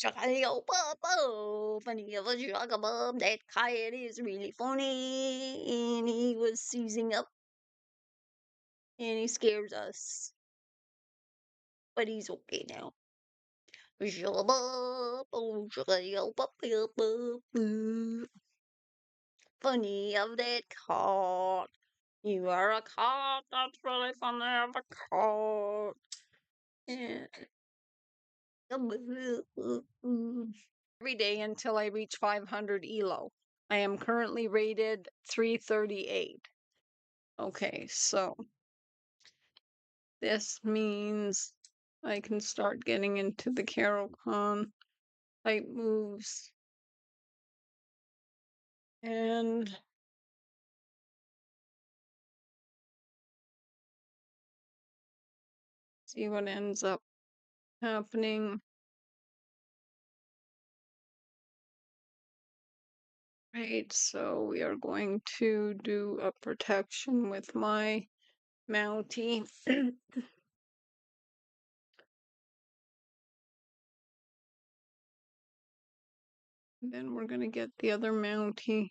Funny of a Shaka-bub, that kite is really funny. And he was seizing up and he scares us. But he's okay now. Funny of that cat. You are a cat, that's really funny of a cat. Yeah. Every day until I reach 500 ELO. I am currently rated 338. Okay, so this means I can start getting into the Carol-Con type moves. And see what ends up happening. Right, so we are going to do a protection with my Mountie. Then we're going to get the other Mountie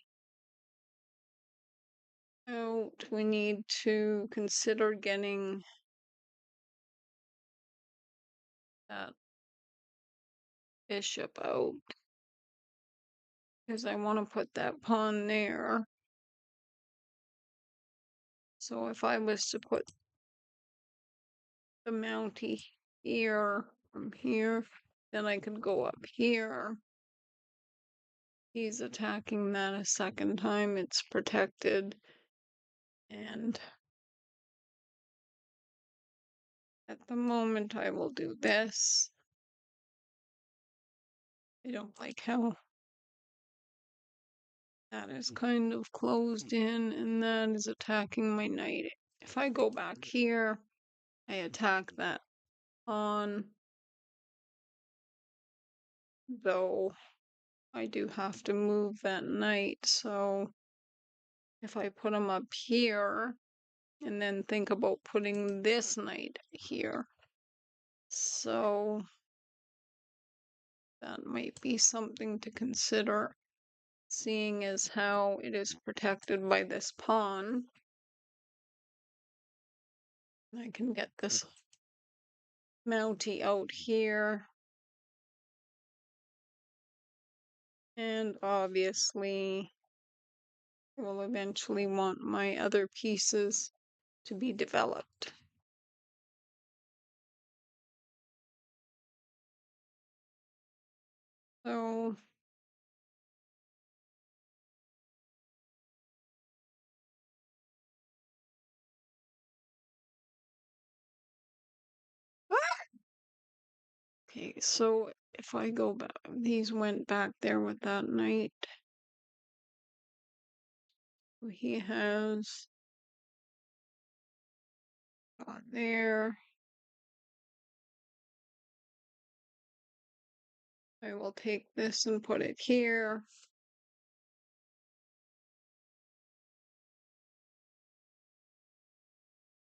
out. We need to consider getting that bishop out because I want to put that pawn there. So if I was to put the Mountie here from here, then I could go up here. He's attacking that a second time. It's protected. And at the moment, I will do this. I don't like how that is kind of closed in, and that is attacking my knight. If I go back here, I attack that pawn, though I do have to move that knight. So if I put him up here, and then think about putting this knight here, so that might be something to consider, seeing as how it is protected by this pawn. I can get this Mountie out here. And obviously, I will eventually want my other pieces to be developed. So okay, so if I go back, these went back there with that knight. He has there. I will take this and put it here.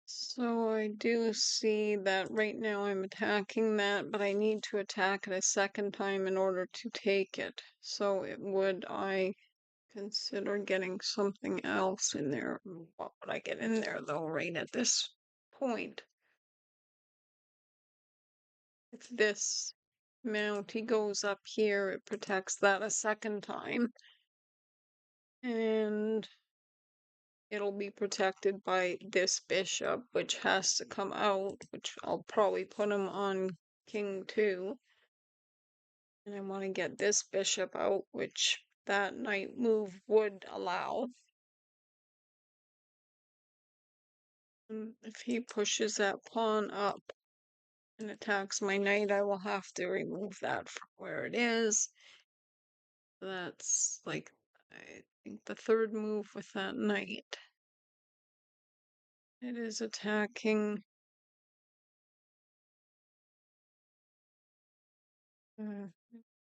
So I do see that right now I'm attacking that, but I need to attack it a second time in order to take it. So would I consider getting something else in there? What would I get in there though, right at this point? If this Mountie goes up here, it protects that a second time. And it'll be protected by this bishop, which has to come out, which I'll probably put him on king 2. And I want to get this bishop out, which that knight move would allow. And if he pushes that pawn up and attacks my knight, I will have to remove that from where it is. That's like, I think the third move with that knight. It is attacking.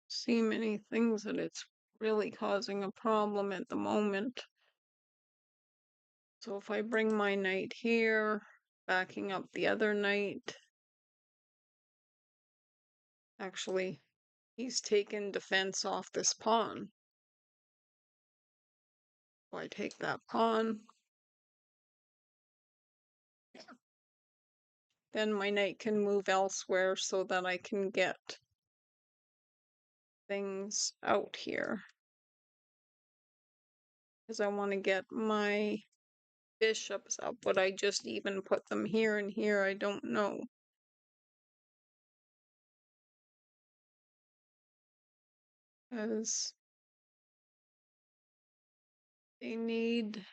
See many things that it's really causing a problem at the moment. So if I bring my knight here, backing up the other knight, actually he's taken defense off this pawn. So I take that pawn. Then my knight can move elsewhere so that I can get things out here. Because I want to get my bishops up. Would I just even put them here and here? I don't know. Because they need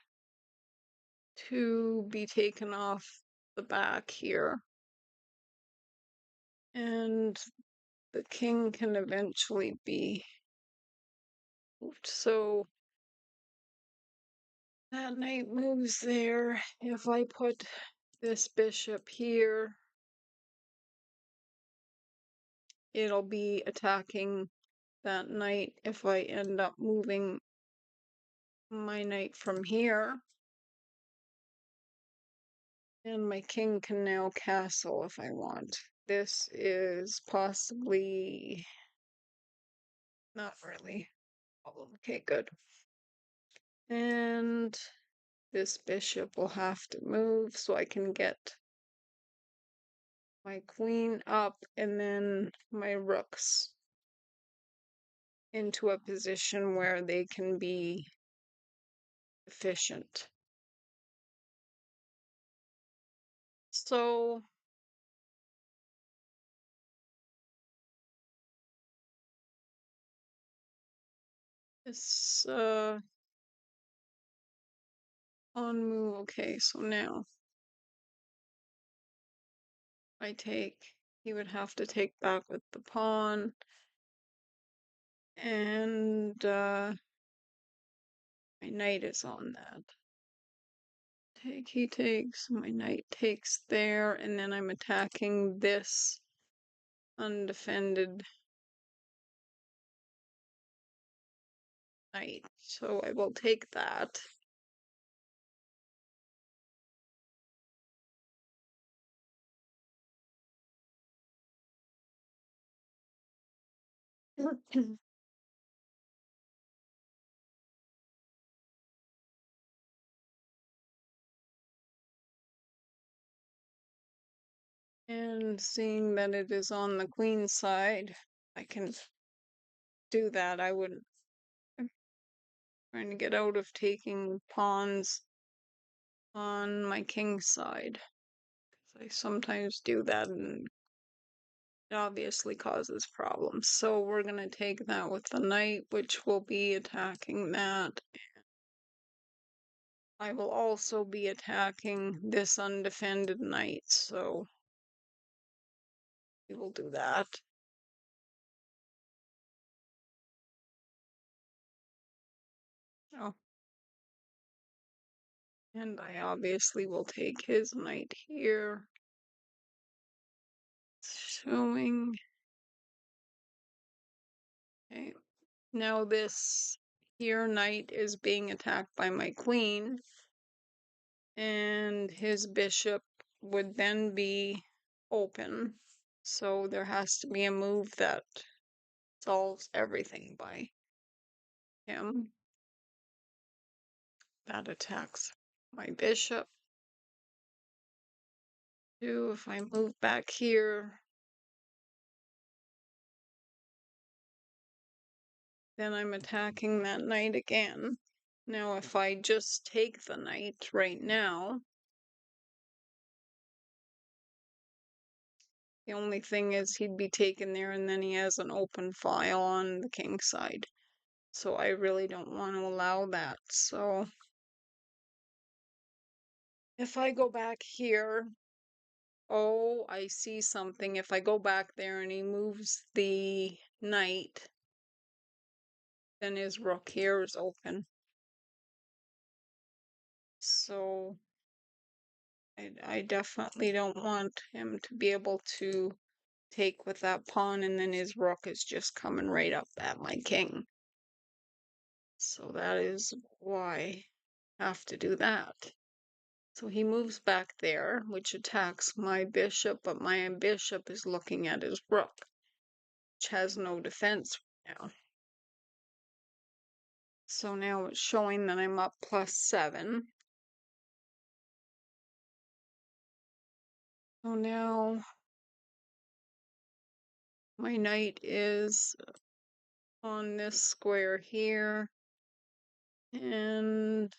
to be taken off the back here. And the king can eventually be moved. So that knight moves there. If I put this bishop here, it'll be attacking that knight if I end up moving my knight from here. And my king can now castle if I want. This is possibly not really a problem. Okay, good. And this bishop will have to move so I can get my queen up and then my rooks into a position where they can be efficient. So this on move. Okay, so now I take, he would have to take back with the pawn, and my knight is on that. Take, he takes, my knight takes there, and then I'm attacking this undefended knight. So I will take that. And seeing that it is on the queen side, I can do that. I wouldn't. I'm trying to get out of taking pawns on my king side. I sometimes do that and it obviously causes problems. So we're going to take that with the knight, which will be attacking that. I will also be attacking this undefended knight, so we will do that. Oh. And I obviously will take his knight here. Showing. Okay. Now this here knight is being attacked by my queen, and his bishop would then be open. So there has to be a move that solves everything by him. That attacks my bishop. If I move back here, then I'm attacking that knight again. Now if I just take the knight right now, the only thing is he'd be taken there and then he has an open file on the king side. So I really don't want to allow that. So if I go back here, oh, I see something. If I go back there and he moves the knight, then his rook here is open. So I definitely don't want him to be able to take with that pawn and then his rook is just coming right up at my king. So that is why I have to do that. So he moves back there, which attacks my bishop, but my bishop is looking at his rook. which has no defense now. So now it's showing that I'm up +7. So now my knight is on this square here, and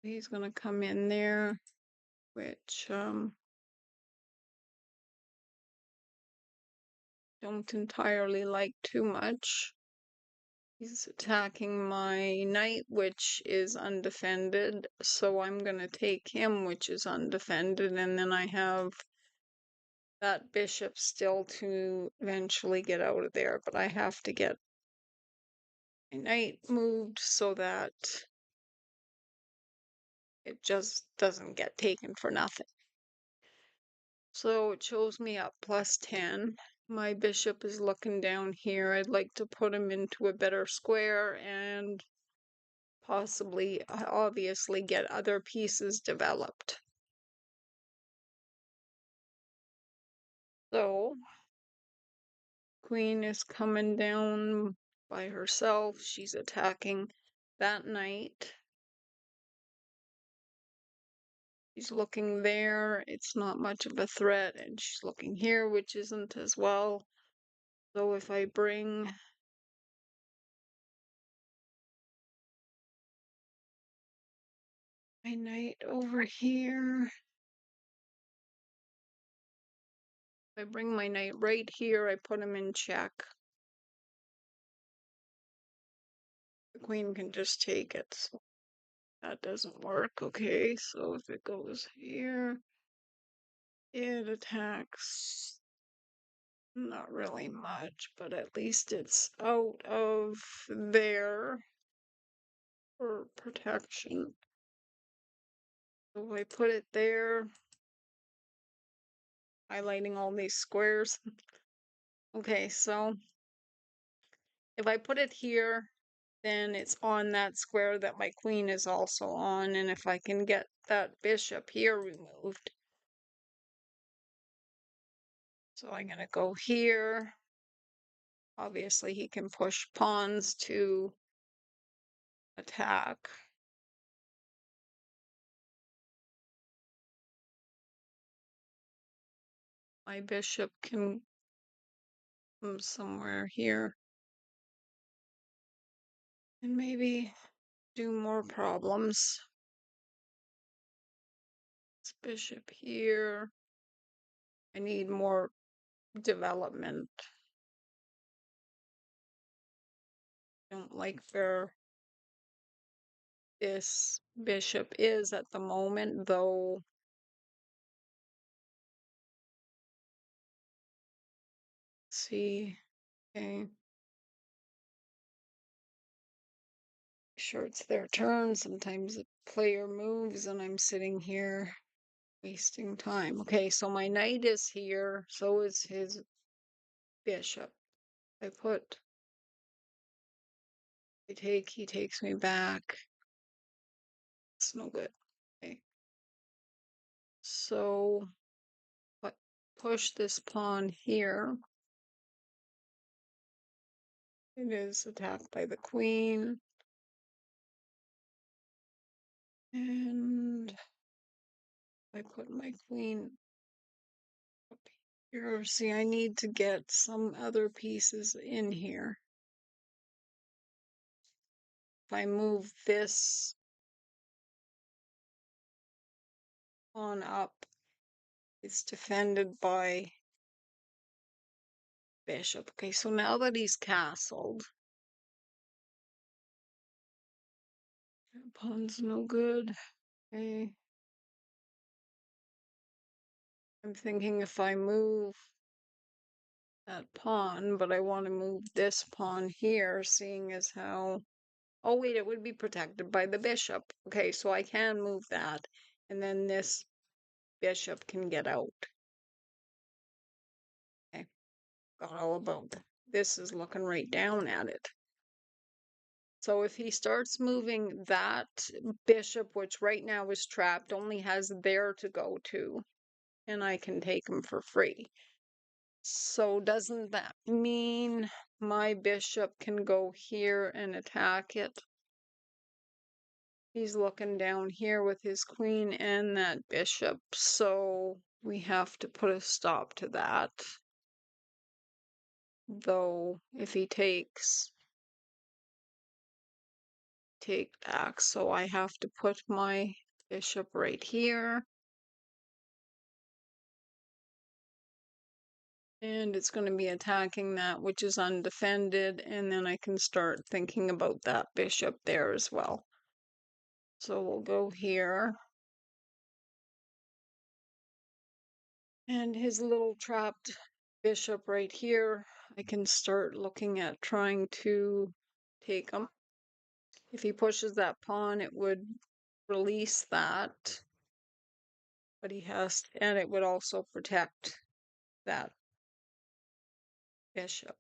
he's going to come in there, which don't entirely like too much. He's attacking my knight, which is undefended, so I'm going to take him, which is undefended, and then I have that bishop still to eventually get out of there, but I have to get my knight moved so that it just doesn't get taken for nothing. So it shows me up +10. My bishop is looking down here. I'd like to put him into a better square and possibly, obviously, get other pieces developed. So, queen is coming down by herself. She's attacking that knight. She's looking there. It's not much of a threat. And she's looking here, which isn't as well. So if I bring my knight over here, if I bring my knight right here, I put him in check. The queen can just take it. So that doesn't work. Okay, so if it goes here, it attacks. Not really much, but at least it's out of there for protection. So I put it there, highlighting all these squares. Okay, so if I put it here, then it's on that square that my queen is also on, and if I can get that bishop here removed. So I'm going to go here. Obviously, he can push pawns to attack. My bishop can come somewhere here and maybe do more problems. This bishop here. I need more development. Don't like where this bishop is at the moment, though. Let's see, okay. Sure, it's their turn. Sometimes the player moves and I'm sitting here wasting time. Okay, so my knight is here, so is his bishop. I take, he takes me back. It's no good. Okay. So, push this pawn here. It is attacked by the queen. And I put my queen up here. See, I need to get some other pieces in here. If I move this pawn up, it's defended by bishop. Okay, so now that he's castled, pawn's no good. Okay. I'm thinking if I move that pawn, but I want to move this pawn here, seeing as how... Oh, wait, it would be protected by the bishop. Okay, so I can move that, and then this bishop can get out. Okay, got all about that. This is looking right down at it. So if he starts moving that bishop, which right now is trapped, only has there to go to, and I can take him for free. So doesn't that mean my bishop can go here and attack it? He's looking down here with his queen and that bishop, so we have to put a stop to that. Though, if he take back, so I have to put my bishop right here. And it's going to be attacking that which is undefended, and then I can start thinking about that bishop there as well. So we'll go here. And his little trapped bishop right here, I can start looking at trying to take him. If he pushes that pawn, it would release that. But he has, and it would also protect that bishop.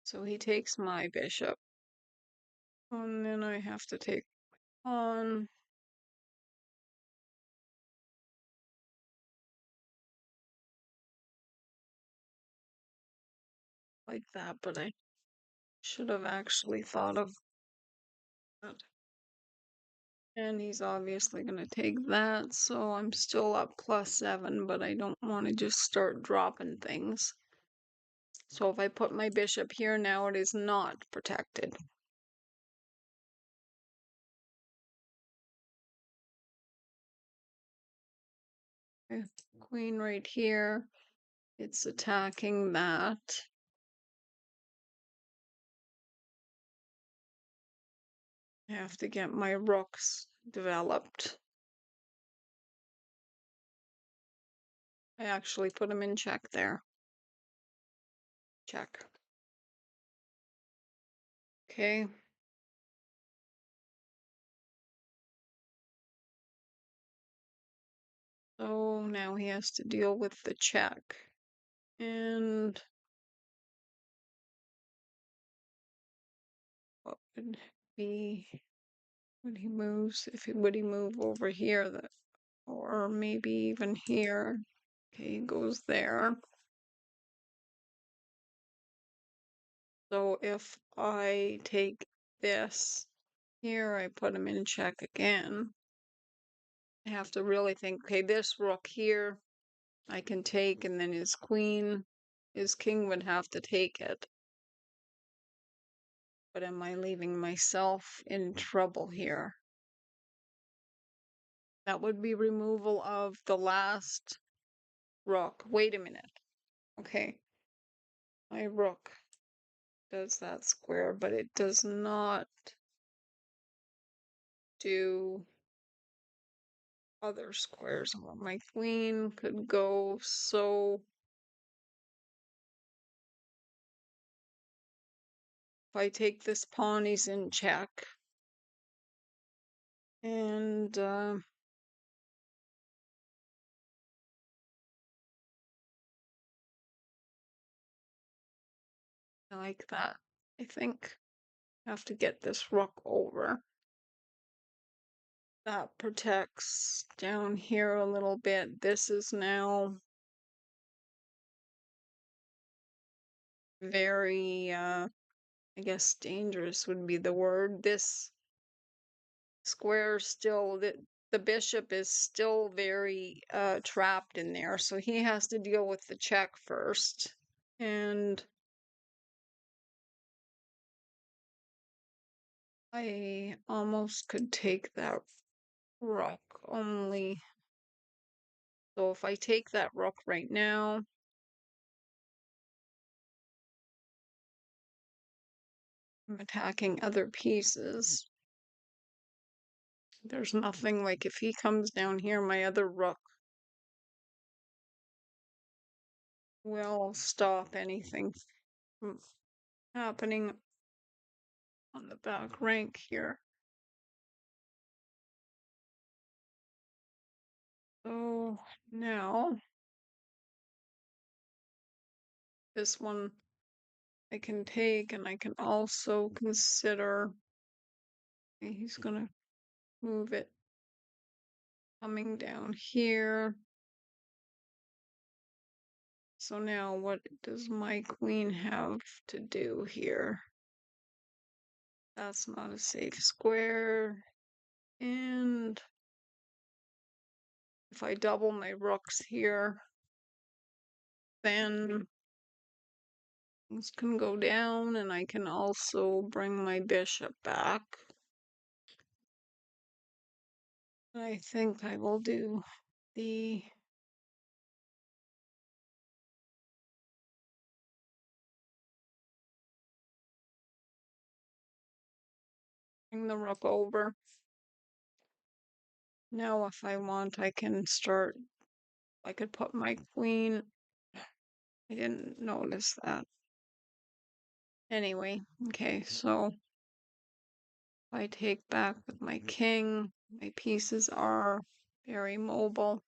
So he takes my bishop. And then I have to take pawn. Like that, but I should have actually thought of that. And he's obviously going to take that, so I'm still up +7, but I don't want to just start dropping things. So if I put my bishop here now, it is not protected. Queen right here, it's attacking that. I have to get my rooks developed. I actually put them in check there. Check. Okay. So now he has to deal with the check. And what would be, when he moves, would he move over here, or maybe even here? Okay, he goes there. So if I take this here, I put him in check again. I have to really think, okay, this rook here I can take, and then his king would have to take it. But am I leaving myself in trouble here? That would be removal of the last rook. Wait a minute. Okay. My rook does that square, but it does not do other squares. Well, my queen could go, so if I take this pawn, he's in check. And I like that. I think I have to get this rook over. That protects down here a little bit. This is now very, I guess dangerous would be the word. This square still, the bishop is still very trapped in there, so he has to deal with the check first. And I almost could take that rook, only. So if I take that rook right now, I'm attacking other pieces. There's nothing, like if he comes down here, my other rook will stop anything from happening on the back rank here. So now this one I can take, and I can also consider, he's gonna move it coming down here. So now what does my queen have to do here? That's not a safe square. And if I double my rooks here, then things can go down, and I can also bring my bishop back. I think I will do the bring the rook over. Now if I want, I can start, I could put my queen. I didn't notice that. Anyway, okay, so if I take back with my king, my pieces are very mobile.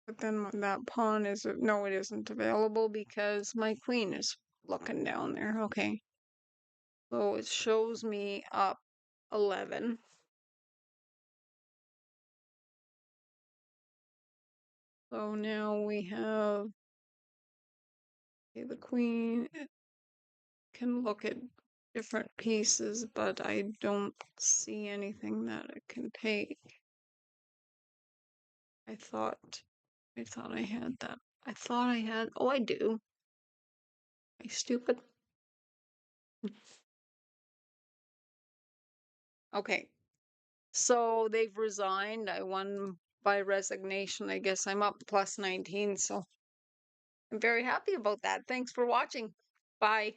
But then that pawn is, no, it isn't available because my queen is looking down there. Okay. So it shows me up 11. So now we have, okay, the queen can look at different pieces, but I don't see anything that it can take. I thought I had that. I thought I had, oh, I do. Am I stupid? Okay. So they've resigned. I won by resignation. I guess I'm up plus 19, so I'm very happy about that. Thanks for watching. Bye.